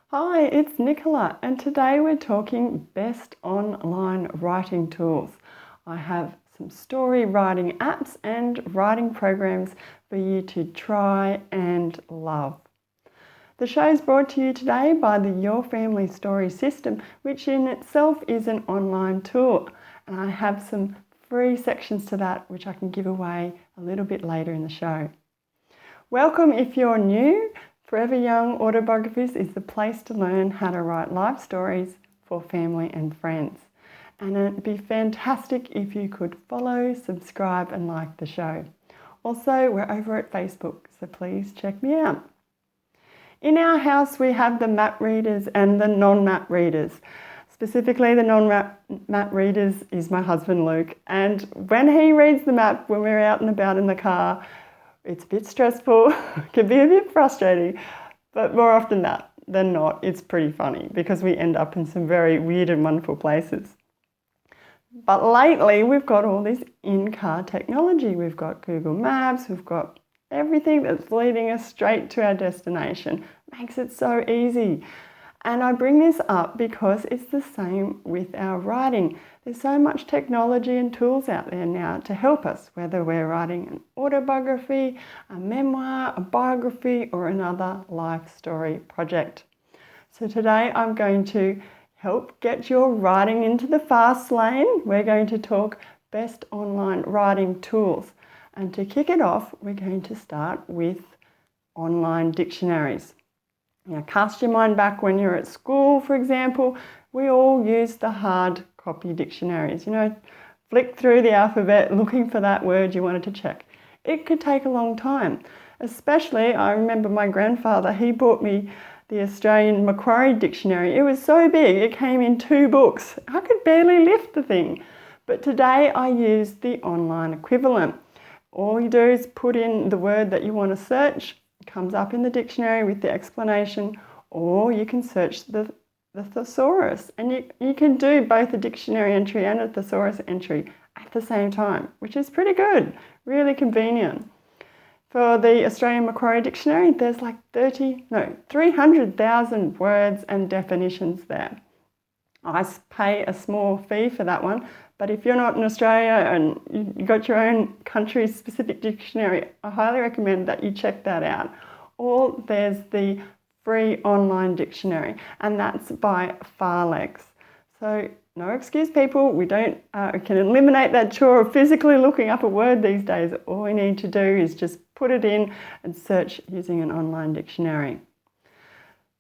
Hi, it's Nicola, and today we're talking best online writing tools. I have some story writing apps and writing programs for you to try and love. The show is brought to you today by the Your Family Story system, which in itself is an online tool, and I have some free sections to that which I can give away a little bit later in the show. Welcome if you're new. Forever Young Autobiographies is the place to learn how to write life stories for family and friends. And it'd be fantastic if you could follow, subscribe and like the show. Also, we're over at Facebook, so please check me out. In our house, we have the map readers and the non-map readers. Specifically, the non-map readers is my husband, Luke. And when he reads the map when we're out and about in the car, it's a bit stressful, can be a bit frustrating, but more often than not, it's pretty funny because we end up in some very weird and wonderful places. But lately, we've got all this in-car technology. We've got Google Maps, we've got everything that's leading us straight to our destination. Makes it so easy. And I bring this up because it's the same with our writing. There's so much technology and tools out there now to help us, whether we're writing an autobiography, a memoir, a biography, or another life story project. So today I'm going to help get your writing into the fast lane. We're going to talk best online writing tools. And to kick it off, we're going to start with online dictionaries. Now, cast your mind back when you're at school, for example, we all used the hard copy dictionaries. Flick through the alphabet looking for that word you wanted to check. It could take a long time. Especially, I remember my grandfather, he bought me the Australian Macquarie Dictionary. It was so big, it came in 2 books. I could barely lift the thing. But today I use the online equivalent. All you do is put in the word that you want to search. Comes up in the dictionary with the explanation, or you can search the thesaurus, and you can do both a dictionary entry and a thesaurus entry at the same time, which is pretty good, really convenient. For the Australian Macquarie Dictionary, there's like 300,000 words and definitions there. I pay a small fee for that one, but if you're not in Australia and you've got your own country's specific dictionary, I highly recommend that you check that out. Or there's the free online dictionary, and that's by Farlex. So no excuse, people, we can eliminate that chore of physically looking up a word these days. All we need to do is just put it in and search using an online dictionary.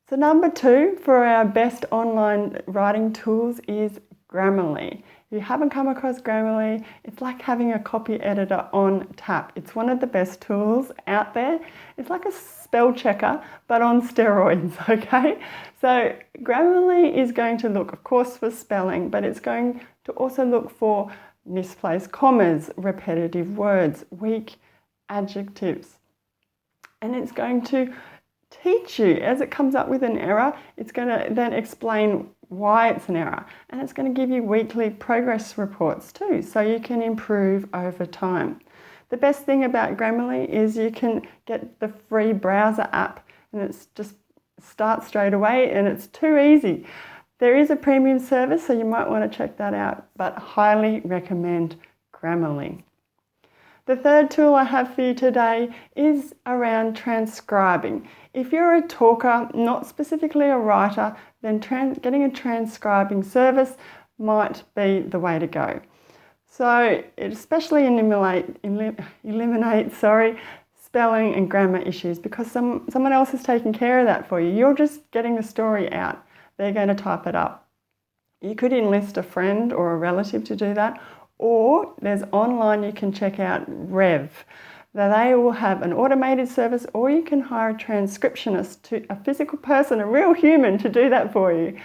So number 2 for our best online writing tools is Grammarly. If you haven't come across Grammarly, it's like having a copy editor on tap. It's one of the best tools out there. It's like a spell checker, but on steroids, okay? So Grammarly is going to look, of course, for spelling, but it's going to also look for misplaced commas, repetitive words, weak adjectives. And it's going to teach you, as it comes up with an error, it's going to then explain why it's an error, and it's going to give you weekly progress reports too, so you can improve over time. The best thing about Grammarly is you can get the free browser app, and it's just starts straight away, and it's too easy. There is a premium service, so you might want to check that out, but highly recommend Grammarly. The third tool I have for you today is around transcribing. If you're a talker, not specifically a writer, then getting a transcribing service might be the way to go. So it especially eliminates spelling and grammar issues, because someone else is taking care of that for you. You're just getting the story out. They're going to type it up. You could enlist a friend or a relative to do that, or there's online, you can check out Rev. They will have an automated service, or you can hire a transcriptionist, a physical person, a real human, to do that for you.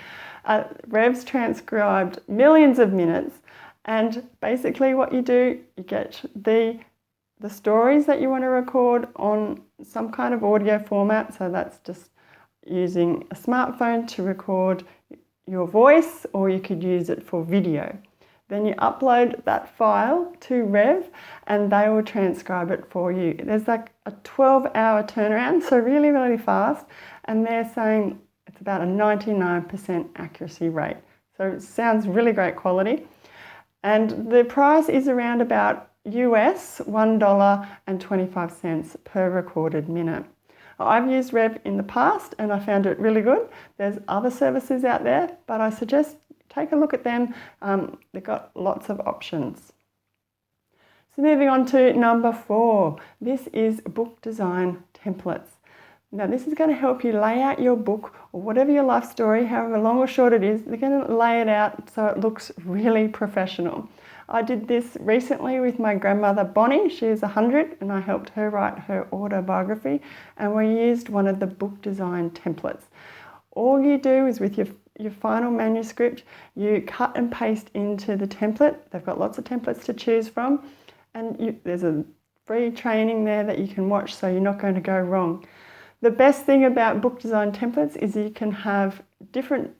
Rev's transcribed millions of minutes, and basically what you do, you get the stories that you want to record on some kind of audio format. So that's just using a smartphone to record your voice, or you could use it for video. Then you upload that file to Rev and they will transcribe it for you. There's like a 12-hour turnaround, so really, really fast. And they're saying It's about a 99% accuracy rate. So it sounds really great quality. And the price is around about US $1.25 per recorded minute. I've used Rev in the past and I found it really good. There's other services out there, but I suggest take a look at them. They've got lots of options. So moving on to number 4, this is book design templates. Now this is going to help you lay out your book or whatever your life story, however long or short it is, they're going to lay it out so it looks really professional. I did this recently with my grandmother Bonnie. She is 100 and I helped her write her autobiography and we used one of the book design templates. All you do is with your final manuscript, you cut and paste into the template. They've got lots of templates to choose from and there's a free training there that you can watch so you're not going to go wrong. The best thing about book design templates is you can have different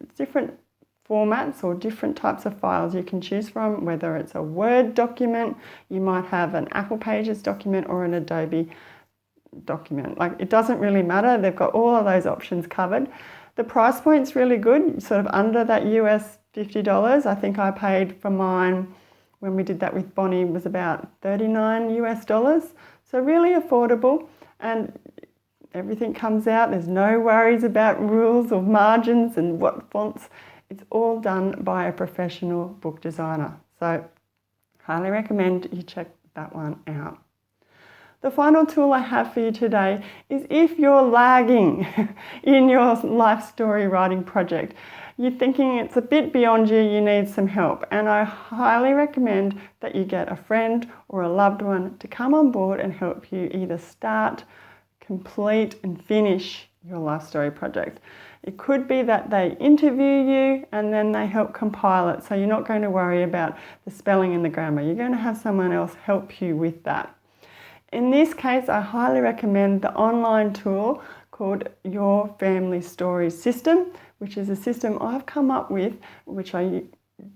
formats or different types of files you can choose from, whether it's a Word document, you might have an Apple Pages document or an Adobe document. Like, it doesn't really matter, they've got all of those options covered. The price point's really good, sort of under that US $50. I think I paid for mine when we did that with Bonnie was about $39 US. So really affordable and everything comes out. There's no worries about rules or margins and what fonts. It's all done by a professional book designer. So highly recommend you check that one out. The final tool I have for you today is if you're lagging in your life story writing project, you're thinking it's a bit beyond you, you need some help, and I highly recommend that you get a friend or a loved one to come on board and help you either start, complete and finish your life story project. It could be that they interview you and then they help compile it, so you're not going to worry about the spelling and the grammar. You're going to have someone else help you with that. In this case, I highly recommend the online tool called Your Family Story System, which is a system I've come up with, which I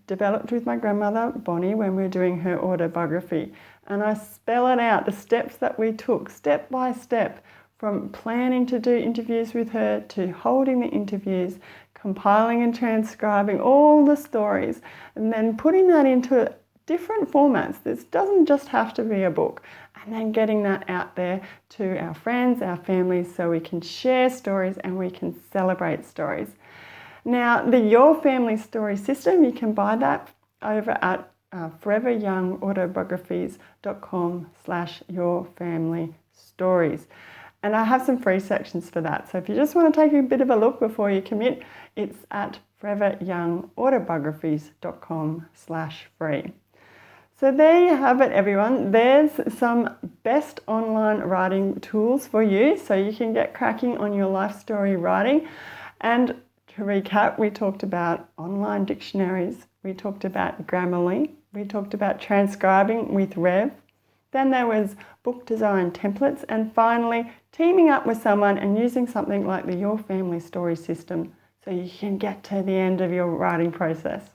developed with my grandmother Bonnie when we were doing her autobiography. And I spell it out, the steps that we took step by step, from planning to do interviews with her to holding the interviews, compiling and transcribing all the stories, and then putting that into different formats. This doesn't just have to be a book, and then getting that out there to our friends, our families, so we can share stories and we can celebrate stories. Now, the Your Family Story System, you can buy that over at foreveryoungautobiographies.com/yourfamilystories. And I have some free sections for that. So if you just want to take a bit of a look before you commit, it's at foreveryoungautobiographies.com/free. So there you have it, everyone. There's some best online writing tools for you so you can get cracking on your life story writing. And to recap, we talked about online dictionaries, we talked about Grammarly, we talked about transcribing with Rev, then there was book design templates, and finally teaming up with someone and using something like the Your Family Story System so you can get to the end of your writing process.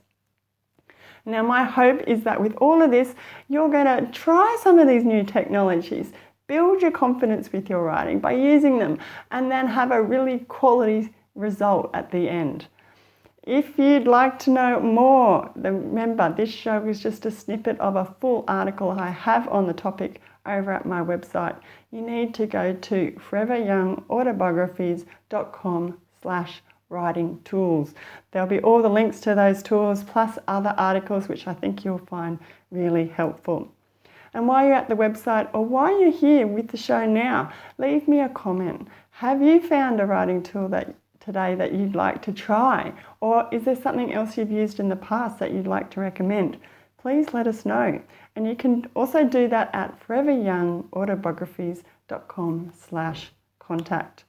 Now, my hope is that with all of this, you're going to try some of these new technologies, build your confidence with your writing by using them, and then have a really quality result at the end. If you'd like to know more, then remember this show is just a snippet of a full article I have on the topic over at my website. You need to go to foreveryoungautobiographies.com/writing tools. There'll be all the links to those tools plus other articles which I think you'll find really helpful. And while you're at the website or while you're here with the show now, leave me a comment. Have you found a writing tool today that you'd like to try? Or is there something else you've used in the past that you'd like to recommend? Please let us know. And you can also do that at foreveryoungautobiographies.com/contact.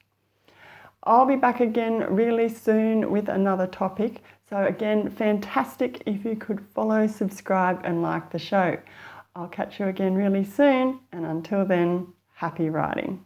I'll be back again really soon with another topic. So again, fantastic if you could follow, subscribe and like the show. I'll catch you again really soon, and until then, happy writing.